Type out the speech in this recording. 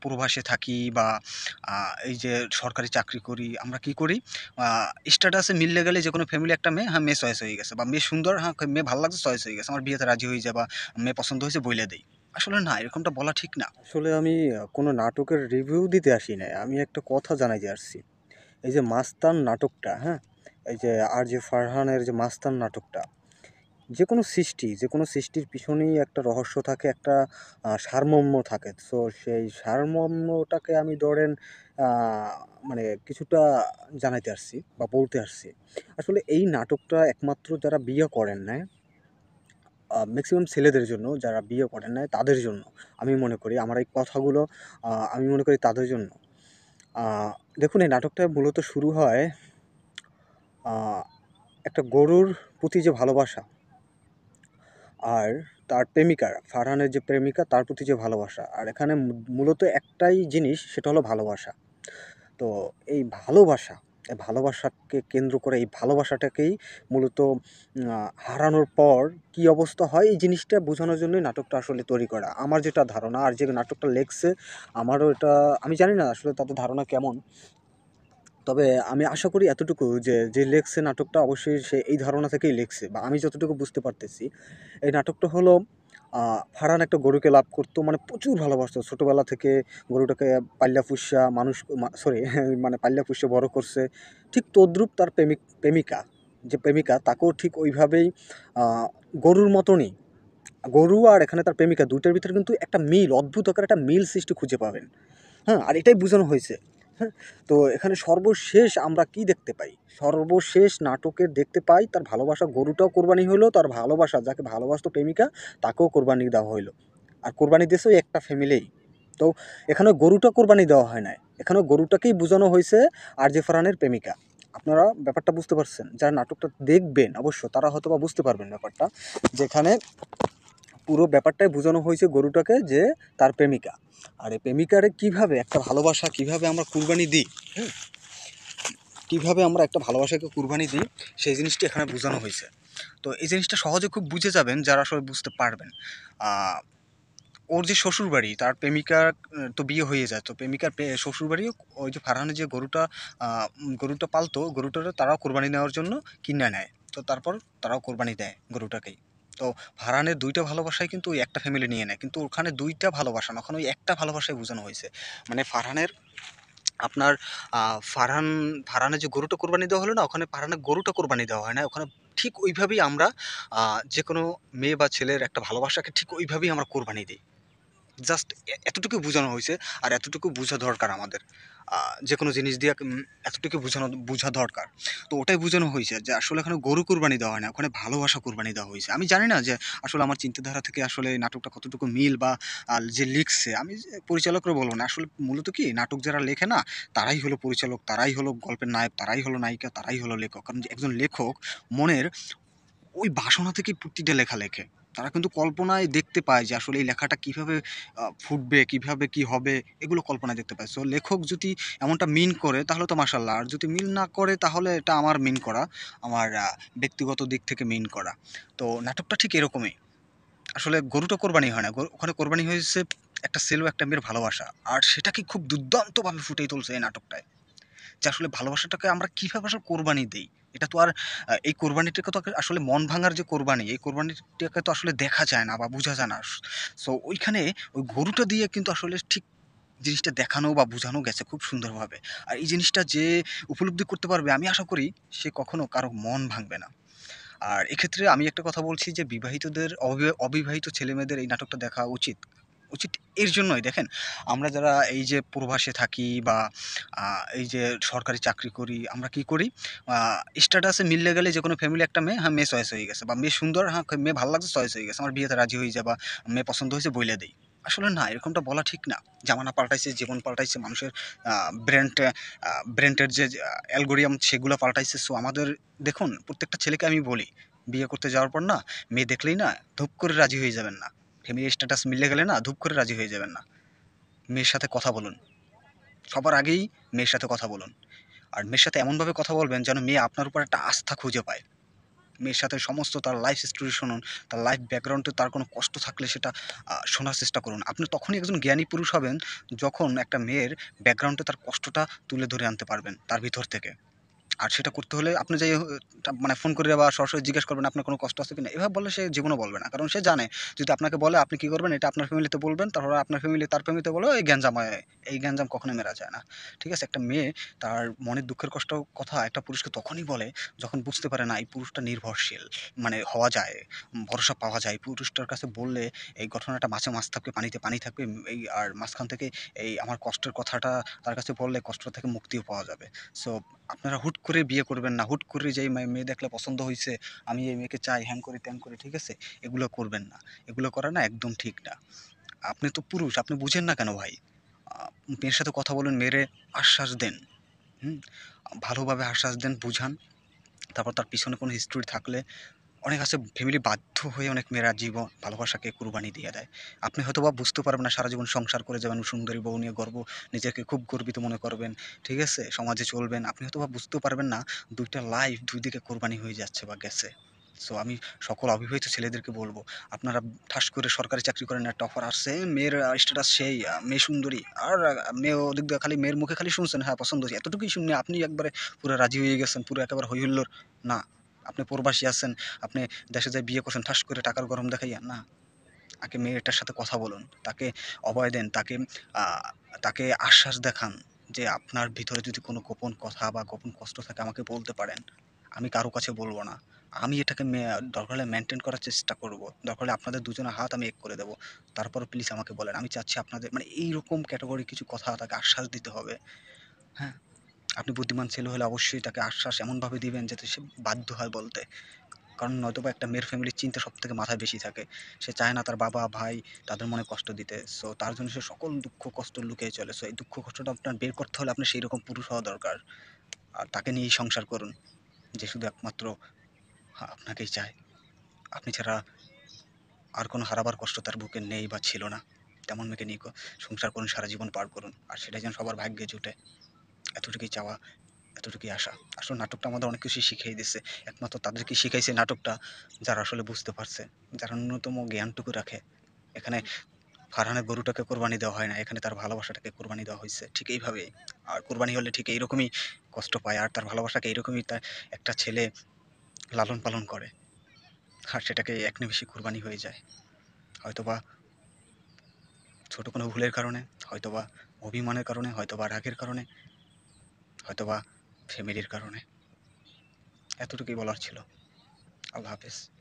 প্রবাসে থাকি বা এই যে সরকারি চাকরি করি, আমরা কি করি? আ স্ট্যাটাসে মিললে গেলে যেকোনো ফ্যামিলি একটা মেয়ে, হ্যাঁ, মেয়ে চয়েস হয়ে গেছে বা মেয়ে সুন্দর, হ্যাঁ, মেয়ে ভাল লাগছে, চয়েস হয়ে গেছে। আমার বিয়েতে রাজি হয়ে যা বা মেয়ে পছন্দ হয়েছে বইলা দেই। আসলে না, এরকমটা বলা ঠিক না। আসলে আমি কোনো নাটকের রিভিউ দিতে আসি নাই। আমি একটা কথা জানাইতে আসছি। এই যে 'মাস্তান' নাটকটা, হ্যাঁ? এই যে আর.জে ফারহানের যে 'মাস্তান' নাটকটা, যেকোনো সৃষ্টির পিছনেই একটা রহস্য থাকে, একটা সারমর্ম থাকে। সো সেই সারমর্মটাকে আমি ধরেন আ মানে কিছুটা জানাইতে আসছি বা বলতে আসছি। আসলে এই নাটকটা একমাত্র যারা বিয়ে করেন নাই, মেক্সিমাম ছেলেদের জন্য, যারা বিয়ে করেন নাই তাদের জন্য। আমি মনে করি আমার এই কথাগুলো আমি মনে করি তাদের জন্য। আ দেখুন, এই নাটকটা মূলত শুরু হয় আ একটা গরুর প্রতি যে ভালোবাসা, আর তার প্রেমিকার, ফারহানের যে প্রেমিকা তার প্রতি যে ভালোবাসা। আর এখানে মূলত একটাই জিনিস, সেটা হলো ভালোবাসা। তো এই ভালোবাসাকে কেন্দ্র করে, এই ভালোবাসাটাকেই মূলত হারানোর পর কী অবস্থা হয়, এই জিনিসটা বোঝানোর জন্যই নাটকটা আসলে তৈরি করা। আমার যেটা ধারণা, আর যে নাটকটা লেখছে, আমারও এটা, আমি জানি না আসলে তাদের ধারণা কেমন। তবে আমি আশা করি এতটুকু যে, যে লেখছে নাটকটা অবশ্যই সে এই ধারণা থেকেই লেখছে, বা আমি যতটুকু বুঝতে পারতেছি। এই নাটকটা হলো ফারহান একটা গরুকে লাভ করতো, মানে প্রচুর ভালোবাসতো। ছোটবেলা থেকে গরুটাকে পাল্লা পুষা মানুষ, সরি মানে পাল্লা পুষে বড় করছে। ঠিক তদ্রূপ তার প্রেমিকা, যে প্রেমিকা তাকেও ঠিক ওইভাবেই আ গরুর মতনই, গরু আর এখানে তার প্রেমিকা ২ টার ভিতরে কিন্তু একটা মিল, অদ্ভুত আকারে একটা মিল সৃষ্টি খুঁজে পাবেন। হ্যাঁ? আর এটাই বোঝানো হয়েছে। হ্যাঁ? তো এখানে সর্বশেষ আমরা কি দেখতে পাই? সর্বশেষ নাটকের দেখতে পাই তার ভালোবাসা গরুটাও কোরবানি হইলো, তার ভালোবাসা, যাকে ভালোবাসতো প্রেমিকা, তাকেও কোরবানি দেওয়া হইলো। আর কোরবানি দিছে ওই একটা ফ্যামিলিই। তো এখানে গরুটা কোরবানি দেওয়া হয় নাই। এখানে গরুটাকেই বুঝানো হইছে আর.জে ফারহানের প্রেমিকা। আপনারা ব্যাপারটা বুঝতে পারছেন? যারা নাটকটা দেখবেন অবশ্য তারা হয়তোবা বুঝতে পারবেন ব্যাপারটা। যেখানে পুরো ব্যাপারটাই বোঝানো হয়েছে গরুটাকে, যে তার প্রেমিকা। আর এই প্রেমিকারে কীভাবে একটা ভালোবাসা, কীভাবে আমরা কুরবানি দিই, হুম? কীভাবে আমরা একটা ভালোবাসাকে কুরবানি দিই, সেই জিনিসটি এখানে বোঝানো হয়েছে। তো এই জিনিসটা সহজে খুব বুঝে যাবেন যারা আসলে বুঝতে পারবেন। আ ওর যে শ্বশুরবাড়ি, তার প্রেমিকার তো বিয়ে হয়ে যায়। তো প্রেমিকার শ্বশুরবাড়িও ওই যে ফারহানের যে আ গরুটা পালতো, গরুটারে তারাও কোরবানি নেওয়ার জন্য কিইন্যা নেয়। তো তারপর তারাও কোরবানি দেয় গরুটাকেই। তো ফারহানের ২ টা ভালোবাসাই কিন্তু ওই একটা ফ্যামিলি নিয়ে নেয়। কিন্তু ওখানে ২ টা ভালোবাসা না, ওখানে ওই একটা ভালোবাসাই বোঝানো হইছে। মানে ফারহানের আপনার আ ফারহান ফারহানের যে গরুটা কোরবানি দেওয়া হলো না? ওখানে ফারহানের গরুটা কোরবানি দেওয়া হয় নাই। ওখানে ঠিক ওইভাবেই আমরা আ যেকোনো মেয়ে বা ছেলের একটা ভালোবাসাকে ঠিক ওইভাবেই আমরা কোরবানি দেই। জাস্ট এতটুকু বুঝানো হইছে। আর এতটুকু বুঝা দরকার আমাদের। আ যেকোনো জিনিস দিয়ে এতটুকু বুঝা দরকার। তো ওটাই বুঝানো হইছে যে আসলে এখানে গরু কুরবানি দেওয়া হয় না। ওখানে ভালোবাসা কুরবানি দেওয়া হইছে। আমি জানি না যে আসলে আমার চিন্তাধারা থেকে আসলে এই নাটকটা কতটুকু মিল বা যে লিখছে, আমি যে পরিচালকরা বলব না। আসলে মূলত কি, নাটক যারা লেখে না, তারাই হলো পরিচালক, তারাই হলো গল্পের নায়ক, তারাই হলো নায়িকা, তারাই হলো লেখক। কারণ যে একজন লেখক মনের ওই বাসনা থেকেই প্রতিটা লেখা লেখে। তারা কিন্তু কল্পনায় দেখতে পায় যে আসলে এই লেখাটা কিভাবে ফুটবে, কিভাবে কি হবে, এগুলো কল্পনায় দেখতে পায়। সো লেখক যদি এমনটা মিন করে তাহলে তো মাশাআল্লাহ। আর যদি মিন না করে তাহলে এটা আমার মিন করা, আমার ব্যক্তিগত দিক থেকে মিন করা। তো নাটকটা ঠিক এরকমই। আসলে গরুটা কোরবানি হয় না। ওখানে কোরবানি হয়েছে একটা ছেলে ও একটা মেয়ের ভালোবাসা। আর সেটাকে খুব দুর্দান্তভাবে ফুটিয়ে তুলছে এই নাটকটায়। যে আসলে ভালোবাসাটাকে আমরা কিভাবে আসলে কোরবানি দেই। এটা তো আর এই কোরবানিটাকে তো আসলে মন ভাঙার যে কোরবানি, এই কোরবানিটাকে তো আসলে দেখা যায় না বা বুঝা যায় না। সো ওইখানে ওই গরুটা দিয়ে কিন্তু আসলে ঠিক জিনিসটা দেখানো বা বুঝানো গেছে খুব সুন্দরভাবে। আর এই জিনিসটা যে উপলব্ধি করতে পারবে, আমি আশা করি সে কখনো কারো মন ভাঙবে না। আর এক্ষেত্রে আমি একটা কথা বলছি যে বিবাহিতদের অবিবাহিত ছেলেমেয়েদের এই নাটকটা দেখা উচিত। উচিত এর জন্যই দেখেন, আমরা যারা এই যে প্রবাসে থাকি বা আ এই যে সরকারি চাকরি করি, আমরা কি করি? আ স্ট্যাটাসে মিললে গেলে যেকোনো ফ্যামিলি একটা মেয়ে, হ্যাঁ, মেয়ে চয়েস হয়ে গেছে বা মেয়ে সুন্দর, হ্যাঁ, মেয়ে ভাল লাগছে, চয়েস হয়ে গেছে। আমার বিয়েতে রাজি হয়ে যা বা মেয়ে পছন্দ হয়েছে বইলা দেই। আসলে না, এরকমটা বলা ঠিক না। জামানা পাল্টাইছে, জীবন পাল্টাইছে, মানুষের আ ব্রেনটা ব্রেনটের যে অ্যালগরিথম সেগুলা পাল্টাইছে। সো আমাদের দেখুন, প্রত্যেকটা ছেলেকে আমি বলি, বিয়ে করতে যাওয়ার পর না, মেয়ে দেখলেই না ধুপ করে রাজি হয়ে যাবেন না। ফ্যামিলি স্ট্যাটাস মিলে গেলে না ধুপ করে রাজি হয়ে যাবেন না। মেয়ের সাথে কথা বলুন। সবার আগেই মেয়ের সাথে কথা বলুন। আর মেয়ের সাথে এমনভাবে কথা বলবেন যেন মেয়ে আপনার উপর একটা আস্থা খুঁজে পায়। মেয়ের সাথে সমস্ত তার লাইফ স্টোরি শুনুন, তার লাইফ ব্যাকগ্রাউন্ডে তার কোনো কষ্ট থাকলে সেটা শোনার চেষ্টা করুন। আপনি তখনই একজন জ্ঞানী পুরুষ হবেন, যখন একটা মেয়ের ব্যাকগ্রাউন্ডে তার কষ্টটা তুলে ধরে আনতে পারবেন তার ভিতর থেকে। আর সেটা করতে হলে আপনি যে মানে ফোন করে বা সরাসরি জিজ্ঞেস করবেন আপনার কোনো কষ্ট আছে কিনা? এভাবে বললে সে জীবনেও বলবে না। কারণ সে জানে যদি আপনাকে বলে আপনি কি করবেন এটা আপনার ফ্যামিলিতে বলবেন। তারপরে আপনার ফ্যামিলি তার ফ্যামিলিতে বলবে এই গ্যাঞ্জাম হয়। এই গ্যাঞ্জাম কখনোই মেরা যায় না। ঠিক আছে? একটা মেয়ে তার মনের দুঃখের কষ্ট কথা একটা পুরুষকে তখনই বলে যখন বুঝতে পারে না এই পুরুষটা নির্ভরশীল। মানে হওয়া যায়, ভরসা পাওয়া যায়। পুরুষটার কাছে বললে এই ঘটনাটা মাছে মাছ থাকবে, পানিতে পানি থাকবে। এই আর মাঝখান থেকে এই আমার কষ্টের কথাটা তার কাছে বললে কষ্ট থেকে মুক্তিও পাওয়া যাবে। সো আপনারা হুট করে বিয়ে করবেন না। হুট করে যেই মেয়ে দেখলে পছন্দ হইছে, আমি এই মেয়েকে চাই, হ্যাং করি, ত্যাং করি, ঠিক আছে? এগুলো করবেন না। এগুলো করা না একদম ঠিক না। আপনি তো পুরুষ, আপনি বুঝেন না কেন ভাই? আ মেয়ের সাথে কথা বলেন, মেয়েরে আশ্বাস দেন, হুম? ভালোভাবে আশ্বাস দেন, বুঝান। তারপর তার পিছনে কোনো হিস্টরি থাকলে অনেক আছে ফ্যামিলি বাধ্য হয়ে অনেক মেয়েরা জীবন ভালোবাসাকে কুরবানি দিয়ে দেয়। আপনি হয়তোবা বুঝতে পারবেন না, সারা জীবন সংসার করে যাবেন, সুন্দরী বউ নিয়ে নিজেকে খুব গর্বিত মনে করবেন। ঠিক আছে? সমাজে চলবেন। আপনি হয়তোবা বুঝতেও পারবেন না ২ টা লাইফ ২ দিকে কোরবানি হয়ে যাচ্ছে বা গেছে। সো আমি সকল অবিবাহিত ছেলেদেরকে বলব, আপনারা ঠাস করে সরকারি চাকরি করেন, একটা অফার আসছে, মেয়ের স্ট্যাটাস সেই, মেয়ে সুন্দরী। আর মেয়ে ওদিক দিয়ে খালি মেয়ের মুখে খালি শুনছেন, হ্যাঁ পছন্দ হইছে। এতটুকুই শুনে আপনি একবারে পুরা রাজি হয়ে গেছেন, পুরো একেবারে হৈ হুল্লোড়। না, আপনি প্রবাসী আছেন, আপনি দেশে যাই বিয়ে করছেন ঠাস করে টাকার গরম দেখাইয়া? না। আগে মেয়েটার সাথে কথা বলুন। তাকে অভয় দেন। আ তাকে আশ্বাস দেখান যে আপনার ভিতরে যদি কোনো গোপন কথা বা গোপন কষ্ট থাকে আমাকে বলতে পারেন। আমি কারো কাছে বলব না। আমি এটাকে দরকার হলে মেইনটেইন করার চেষ্টা করব। দরকার হলে আপনাদের দুজনের হাত আমি এক করে দেব। তারপরও প্লিজ আমাকে বলেন। আমি চাচ্ছি আপনাদের মানে এইরকম ক্যাটেগরি কিছু কথা তাকে আশ্বাস দিতে হবে। হ্যাঁ? আপনি বুদ্ধিমান ছেলে হলে অবশ্যই তাকে আশ্বাস এমনভাবে দিবেন যাতে সে বাধ্য হয় বলতে। কারণ নয়তোবা একটা মেয়ের ফ্যামিলির চিন্তা সবথেকে মাথায় বেশি থাকে। সে চায় না তার বাবা, ভাই তাদের মনে কষ্ট দিতে। সো তার জন্য সে সকল দুঃখ কষ্ট লুকিয়ে চলে। সো এই দুঃখ কষ্টটা আপনার বের করতে হলে আপনার সেইরকম পুরুষ হওয়া দরকার। আর তাকে নিয়েই সংসার করুন। যে শুধু একমাত্র আপনাকেই চায়। আপনি ছাড়া আর কোনো হারাবার কষ্ট তার বুকে নেই বা ছিল না। তেমন মেয়েকে নিয়ে সংসার করুন, সারা জীবন পার করুন। আর সেটাই যেন সবার ভাগ্যে জুটে। এতটুকুই চাওয়া, এতটুকুই আশা। আসলে নাটকটা আমাদের অনেক কিছুই শিখিয়ে দিছে। একমাত্র তাদেরকেই শিখাইছে নাটকটা যারা আসলে বুঝতে পারছে। যারা ন্যূনতম জ্ঞানটুকু রাখে। এখানে ফারহানের গরুটাকে কোরবানি দেওয়া হয় না। এখানে তার ভালোবাসাটাকে কোরবানি দেওয়া হইছে। ঠিক এইভাবেই। আর কোরবানি হলে ঠিক এইরকমই কষ্ট পায়। আর তার ভালোবাসাকে এইরকমই একটা ছেলে লালন পালন করে। আর সেটাকে এক নিমেষে কোরবানি হয়ে যায়। হয়তোবা ছোট কোনো ভুলের কারণে, হয়তোবা অভিমানের কারণে, হয়তোবা রাগের কারণে, হয়তোবা ফ্যামিলির কারণে। এতটুকুই বলার ছিল। আল্লাহ হাফেজ।